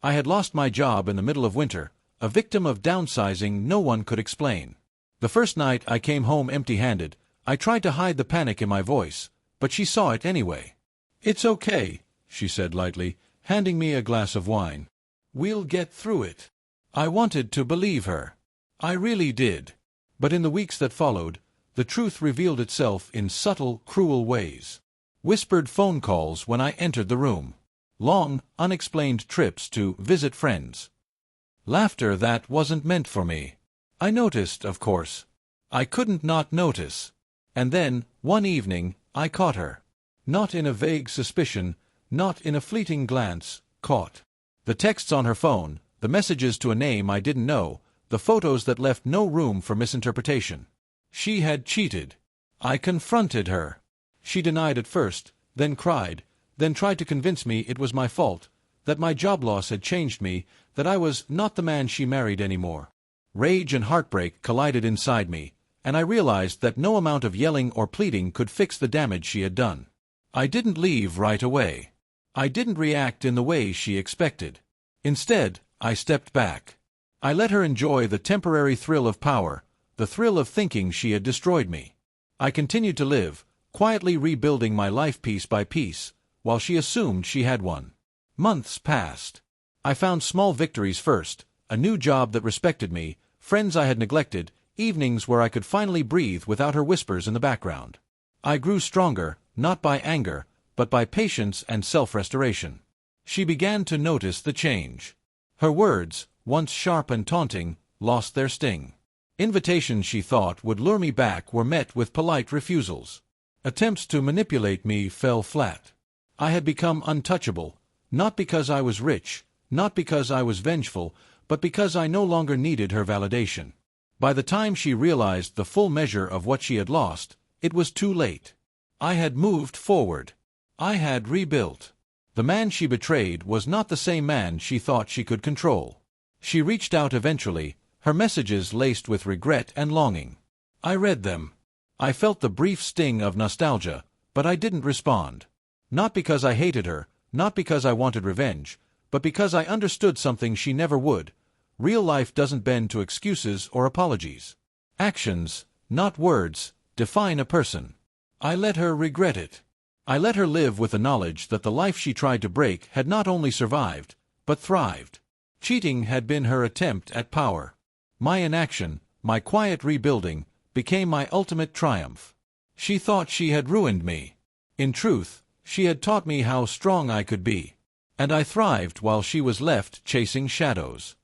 I had lost my job in the middle of winter, a victim of downsizing no one could explain. The first night I came home empty-handed. I tried to hide the panic in my voice, but she saw it anyway. "It's okay," she said lightly, handing me a glass of wine. "We'll get through it." I wanted to believe her. I really did. But in the weeks that followed, the truth revealed itself in subtle, cruel ways. Whispered phone calls when I entered the room. Long, unexplained trips to visit friends. Laughter that wasn't meant for me. I noticed, of course. I couldn't not notice. And then, one evening, I caught her. Not in a vague suspicion, not in a fleeting glance, caught. The texts on her phone, the messages to a name I didn't know, the photos that left no room for misinterpretation. She had cheated. I confronted her. She denied at first, then cried, then tried to convince me it was my fault, that my job loss had changed me, that I was not the man she married anymore. Rage and heartbreak collided inside me, and I realized that no amount of yelling or pleading could fix the damage she had done. I didn't leave right away. I didn't react in the way she expected. Instead, I stepped back. I let her enjoy the temporary thrill of power, the thrill of thinking she had destroyed me. I continued to live, quietly rebuilding my life piece by piece, while she assumed she had one. Months passed. I found small victories first, a new job that respected me, friends I had neglected, evenings where I could finally breathe without her whispers in the background. I grew stronger, not by anger, but by patience and self-restoration. She began to notice the change. Her words, once sharp and taunting, lost their sting. Invitations she thought would lure me back were met with polite refusals. Attempts to manipulate me fell flat. I had become untouchable, not because I was rich, not because I was vengeful, but because I no longer needed her validation. By the time she realized the full measure of what she had lost, it was too late. I had moved forward. I had rebuilt. The man she betrayed was not the same man she thought she could control. She reached out eventually, her messages laced with regret and longing. I read them. I felt the brief sting of nostalgia, but I didn't respond. Not because I hated her, not because I wanted revenge, but because I understood something she never would. Real life doesn't bend to excuses or apologies. Actions, not words, define a person. I let her regret it. I let her live with the knowledge that the life she tried to break had not only survived, but thrived. Cheating had been her attempt at power. My inaction, my quiet rebuilding, became my ultimate triumph. She thought she had ruined me. In truth, she had taught me how strong I could be. And I thrived while she was left chasing shadows.